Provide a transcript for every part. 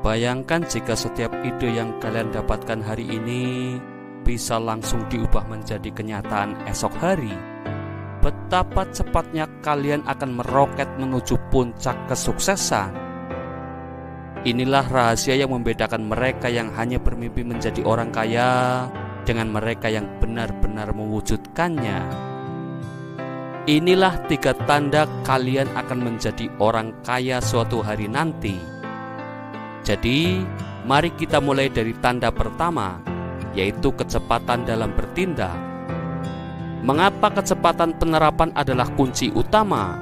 Bayangkan jika setiap ide yang kalian dapatkan hari ini bisa langsung diubah menjadi kenyataan esok hari. Betapa cepatnya kalian akan meroket menuju puncak kesuksesan. Inilah rahasia yang membedakan mereka yang hanya bermimpi menjadi orang kaya dengan mereka yang benar-benar mewujudkannya. Inilah 3 tanda kalian akan menjadi orang kaya suatu hari nanti. Jadi, mari kita mulai dari tanda pertama, yaitu kecepatan dalam bertindak. Mengapa kecepatan penerapan adalah kunci utama?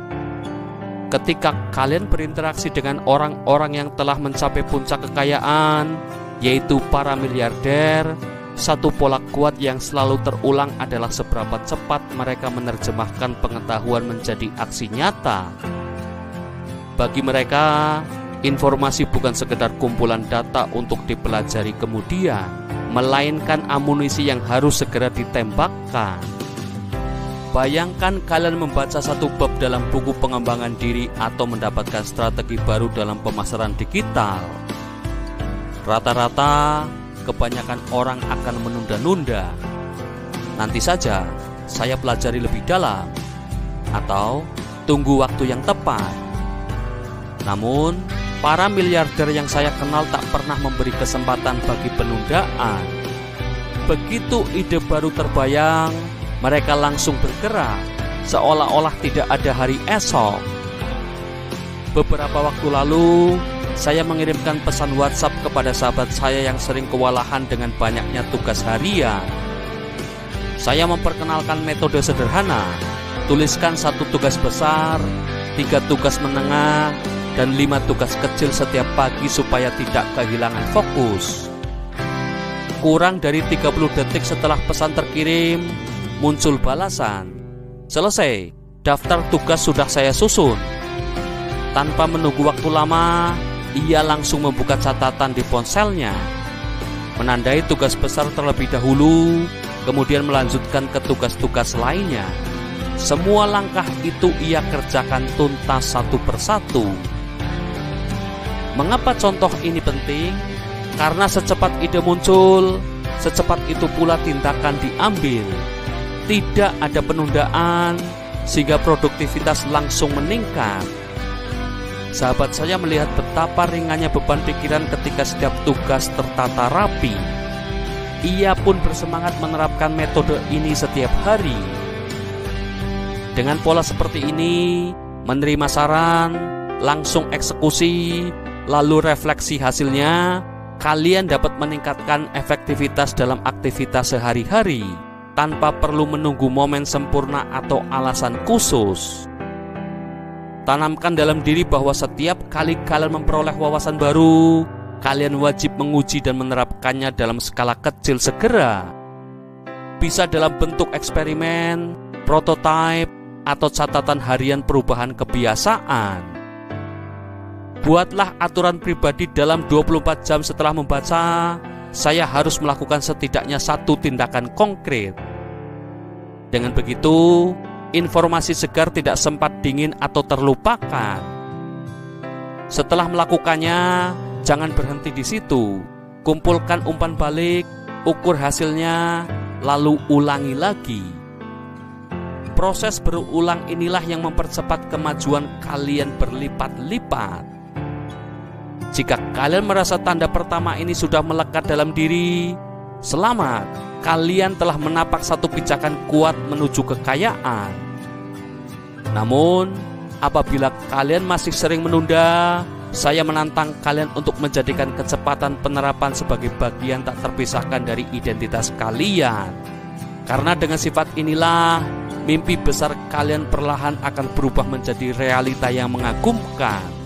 Ketika kalian berinteraksi dengan orang-orang yang telah mencapai puncak kekayaan, yaitu para miliarder, satu pola kuat yang selalu terulang adalah seberapa cepat mereka menerjemahkan pengetahuan menjadi aksi nyata. Bagi mereka, informasi bukan sekedar kumpulan data untuk dipelajari kemudian, melainkan amunisi yang harus segera ditembakkan. Bayangkan kalian membaca satu bab dalam buku pengembangan diri atau mendapatkan strategi baru dalam pemasaran digital. Rata-rata, kebanyakan orang akan menunda-nunda. Nanti saja, saya pelajari lebih dalam, atau tunggu waktu yang tepat. Namun, para miliarder yang saya kenal tak pernah memberi kesempatan bagi penundaan. Begitu ide baru terbayang, mereka langsung bergerak, seolah-olah tidak ada hari esok. Beberapa waktu lalu, saya mengirimkan pesan WhatsApp kepada sahabat saya yang sering kewalahan dengan banyaknya tugas harian. Saya memperkenalkan metode sederhana: tuliskan 1 tugas besar, 3 tugas menengah, dan 5 tugas kecil setiap pagi supaya tidak kehilangan fokus. Kurang dari 30 detik setelah pesan terkirim, muncul balasan, "Selesai, daftar tugas sudah saya susun." Tanpa menunggu waktu lama, ia langsung membuka catatan di ponselnya, menandai tugas besar terlebih dahulu, kemudian melanjutkan ke tugas-tugas lainnya. Semua langkah itu ia kerjakan tuntas satu persatu. Mengapa contoh ini penting? Karena secepat ide muncul, secepat itu pula tindakan diambil. Tidak ada penundaan, sehingga produktivitas langsung meningkat. Sahabat saya melihat betapa ringannya beban pikiran ketika setiap tugas tertata rapi. Ia pun bersemangat menerapkan metode ini setiap hari. Dengan pola seperti ini, menerima saran, langsung eksekusi, lalu refleksi hasilnya, kalian dapat meningkatkan efektivitas dalam aktivitas sehari-hari tanpa perlu menunggu momen sempurna atau alasan khusus. Tanamkan dalam diri bahwa setiap kali kalian memperoleh wawasan baru, kalian wajib menguji dan menerapkannya dalam skala kecil segera. Bisa dalam bentuk eksperimen, prototipe, atau catatan harian perubahan kebiasaan. Buatlah aturan pribadi dalam 24 jam setelah membaca, saya harus melakukan setidaknya 1 tindakan konkret. Dengan begitu, informasi segar tidak sempat dingin atau terlupakan. Setelah melakukannya, jangan berhenti di situ. Kumpulkan umpan balik, ukur hasilnya, lalu ulangi lagi. Proses berulang inilah yang mempercepat kemajuan kalian berlipat-lipat. Jika kalian merasa tanda pertama ini sudah melekat dalam diri, selamat, kalian telah menapak satu pijakan kuat menuju kekayaan. Namun, apabila kalian masih sering menunda, saya menantang kalian untuk menjadikan kecepatan penerapan sebagai bagian tak terpisahkan dari identitas kalian. Karena dengan sifat inilah, mimpi besar kalian perlahan akan berubah menjadi realita yang mengagumkan.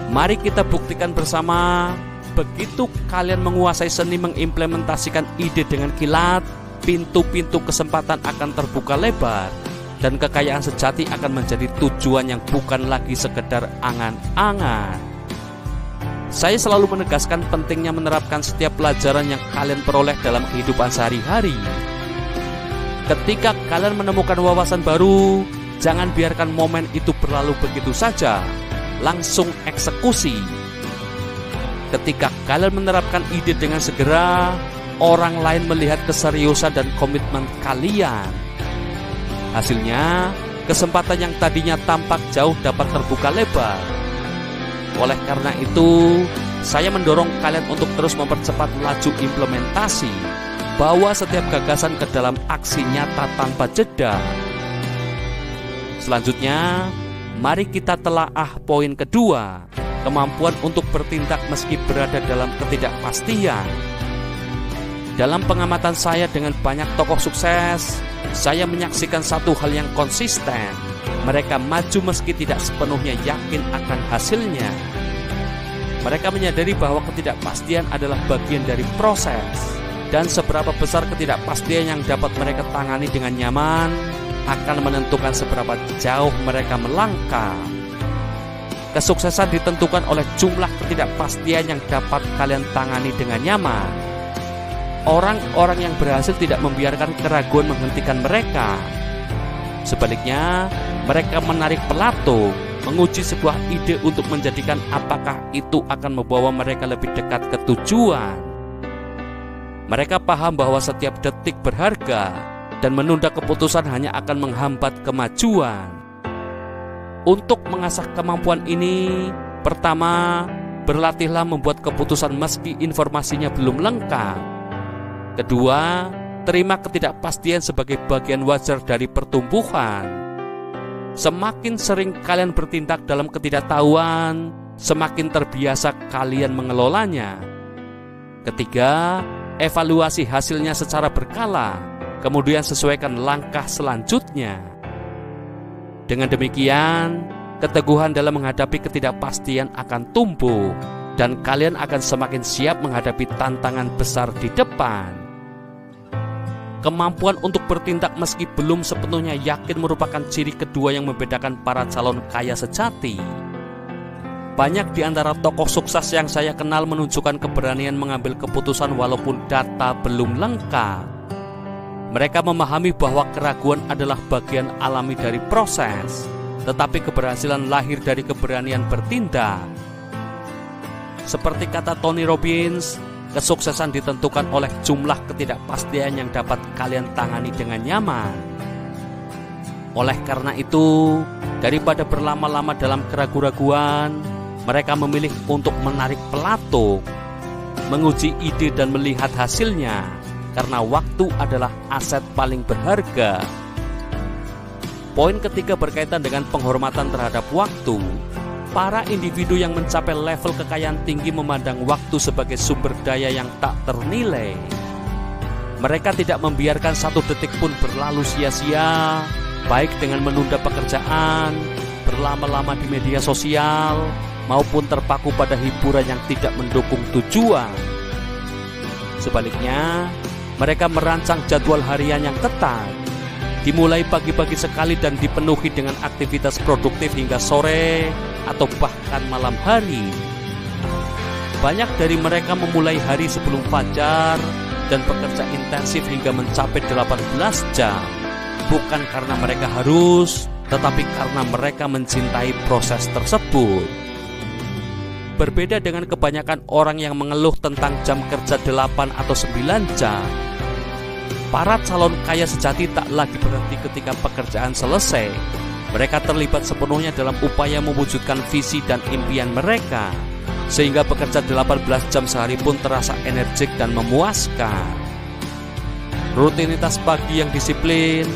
Mari kita buktikan bersama, begitu kalian menguasai seni mengimplementasikan ide dengan kilat, pintu-pintu kesempatan akan terbuka lebar, dan kekayaan sejati akan menjadi tujuan yang bukan lagi sekedar angan-angan. Saya selalu menegaskan pentingnya menerapkan setiap pelajaran yang kalian peroleh dalam kehidupan sehari-hari. Ketika kalian menemukan wawasan baru, jangan biarkan momen itu berlalu begitu saja. Langsung eksekusi. Ketika kalian menerapkan ide dengan segera, orang lain melihat keseriusan dan komitmen kalian. Hasilnya, kesempatan yang tadinya tampak jauh dapat terbuka lebar. Oleh karena itu, saya mendorong kalian untuk terus mempercepat laju implementasi, bawa setiap gagasan ke dalam aksi nyata tanpa jeda. Selanjutnya, mari kita telaah poin kedua, kemampuan untuk bertindak meski berada dalam ketidakpastian. Dalam pengamatan saya dengan banyak tokoh sukses, saya menyaksikan satu hal yang konsisten. Mereka maju meski tidak sepenuhnya yakin akan hasilnya. Mereka menyadari bahwa ketidakpastian adalah bagian dari proses, dan seberapa besar ketidakpastian yang dapat mereka tangani dengan nyaman akan menentukan seberapa jauh mereka melangkah. Kesuksesan ditentukan oleh jumlah ketidakpastian yang dapat kalian tangani dengan nyaman. Orang-orang yang berhasil tidak membiarkan keraguan menghentikan mereka. Sebaliknya, mereka menarik pelatuk, menguji sebuah ide untuk menjadikan apakah itu akan membawa mereka lebih dekat ke tujuan. Mereka paham bahwa setiap detik berharga dan menunda keputusan hanya akan menghambat kemajuan. Untuk mengasah kemampuan ini, pertama, berlatihlah membuat keputusan meski informasinya belum lengkap. Kedua, terima ketidakpastian sebagai bagian wajar dari pertumbuhan. Semakin sering kalian bertindak dalam ketidaktahuan, semakin terbiasa kalian mengelolanya. Ketiga, evaluasi hasilnya secara berkala, kemudian sesuaikan langkah selanjutnya. Dengan demikian, keteguhan dalam menghadapi ketidakpastian akan tumbuh, dan kalian akan semakin siap menghadapi tantangan besar di depan. Kemampuan untuk bertindak meski belum sepenuhnya yakin merupakan ciri kedua yang membedakan para calon kaya sejati. Banyak di antara tokoh sukses yang saya kenal menunjukkan keberanian mengambil keputusan walaupun data belum lengkap. Mereka memahami bahwa keraguan adalah bagian alami dari proses, tetapi keberhasilan lahir dari keberanian bertindak. Seperti kata Tony Robbins, kesuksesan ditentukan oleh jumlah ketidakpastian yang dapat kalian tangani dengan nyaman. Oleh karena itu, daripada berlama-lama dalam keraguan-raguan, mereka memilih untuk menarik pelatuk, menguji ide dan melihat hasilnya, karena waktu adalah aset paling berharga. Poin ketiga berkaitan dengan penghormatan terhadap waktu. Para individu yang mencapai level kekayaan tinggi memandang waktu sebagai sumber daya yang tak ternilai. Mereka tidak membiarkan satu detik pun berlalu sia-sia, baik dengan menunda pekerjaan, berlama-lama di media sosial, maupun terpaku pada hiburan yang tidak mendukung tujuan. Sebaliknya, mereka merancang jadwal harian yang ketat, dimulai pagi-pagi sekali dan dipenuhi dengan aktivitas produktif hingga sore atau bahkan malam hari. Banyak dari mereka memulai hari sebelum fajar dan bekerja intensif hingga mencapai 18 jam, bukan karena mereka harus, tetapi karena mereka mencintai proses tersebut. Berbeda dengan kebanyakan orang yang mengeluh tentang jam kerja 8 atau 9 jam, para calon kaya sejati tak lagi berhenti ketika pekerjaan selesai. Mereka terlibat sepenuhnya dalam upaya mewujudkan visi dan impian mereka, sehingga bekerja 18 jam sehari pun terasa energik dan memuaskan. Rutinitas pagi yang disiplin,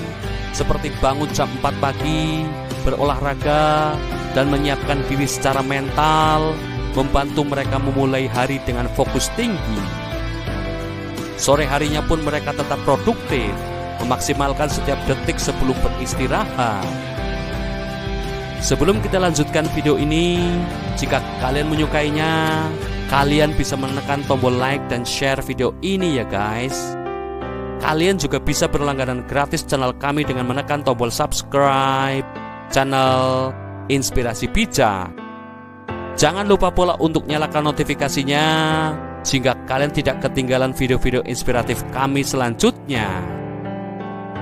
seperti bangun jam 4 pagi, berolahraga, dan menyiapkan diri secara mental, membantu mereka memulai hari dengan fokus tinggi. Sore harinya pun mereka tetap produktif, memaksimalkan setiap detik sebelum beristirahat. Sebelum kita lanjutkan video ini, jika kalian menyukainya, kalian bisa menekan tombol like dan share video ini ya guys. Kalian juga bisa berlangganan gratis channel kami dengan menekan tombol subscribe channel Inspirasi Bijak. Jangan lupa pula untuk nyalakan notifikasinya, sehingga kalian tidak ketinggalan video-video inspiratif kami selanjutnya.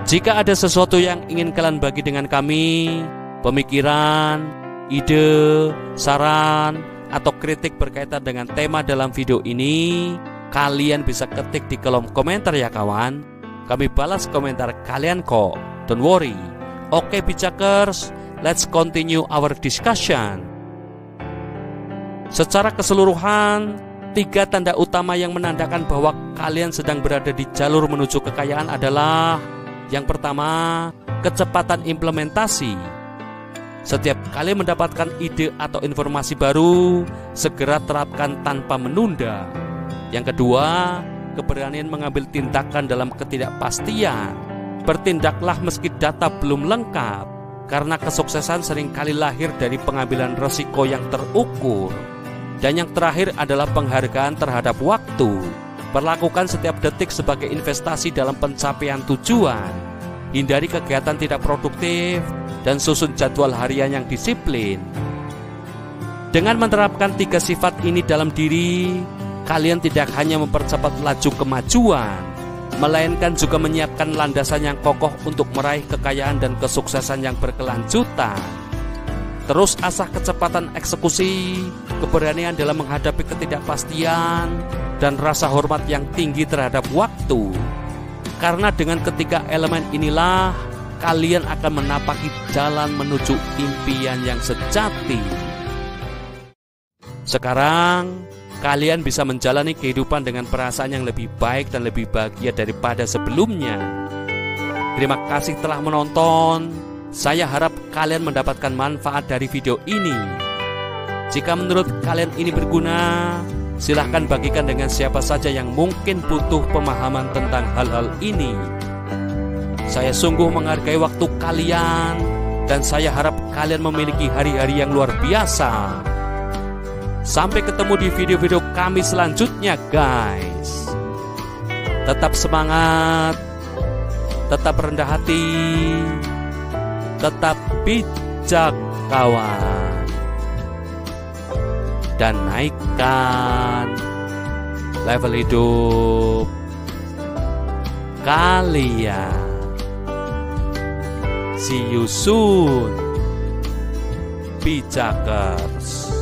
Jika ada sesuatu yang ingin kalian bagi dengan kami, pemikiran, ide, saran, atau kritik berkaitan dengan tema dalam video ini, kalian bisa ketik di kolom komentar ya kawan. Kami balas komentar kalian kok, don't worry. Oke Bijakers, let's continue our discussion. Secara keseluruhan, 3 tanda utama yang menandakan bahwa kalian sedang berada di jalur menuju kekayaan adalah: yang pertama, kecepatan implementasi. Setiap kali mendapatkan ide atau informasi baru, segera terapkan tanpa menunda. Yang kedua, keberanian mengambil tindakan dalam ketidakpastian. Bertindaklah meski data belum lengkap, karena kesuksesan seringkali lahir dari pengambilan resiko yang terukur. Dan yang terakhir adalah penghargaan terhadap waktu. Perlakukan setiap detik sebagai investasi dalam pencapaian tujuan. Hindari kegiatan tidak produktif dan susun jadwal harian yang disiplin. Dengan menerapkan 3 sifat ini dalam diri, kalian tidak hanya mempercepat laju kemajuan, melainkan juga menyiapkan landasan yang kokoh untuk meraih kekayaan dan kesuksesan yang berkelanjutan. Terus asah kecepatan eksekusi, keberanian dalam menghadapi ketidakpastian, dan rasa hormat yang tinggi terhadap waktu. Karena dengan ketiga elemen inilah kalian akan menapaki jalan menuju impian yang sejati. Sekarang kalian bisa menjalani kehidupan dengan perasaan yang lebih baik dan lebih bahagia daripada sebelumnya. Terima kasih telah menonton. Saya harap kalian mendapatkan manfaat dari video ini. Jika menurut kalian ini berguna, silahkan bagikan dengan siapa saja yang mungkin butuh pemahaman tentang hal-hal ini. Saya sungguh menghargai waktu kalian, dan saya harap kalian memiliki hari-hari yang luar biasa. Sampai ketemu di video-video kami selanjutnya guys. Tetap semangat, tetap rendah hati, tetap bijak kawan. Dan naikkan level hidup kalian. See you soon, Bijakers.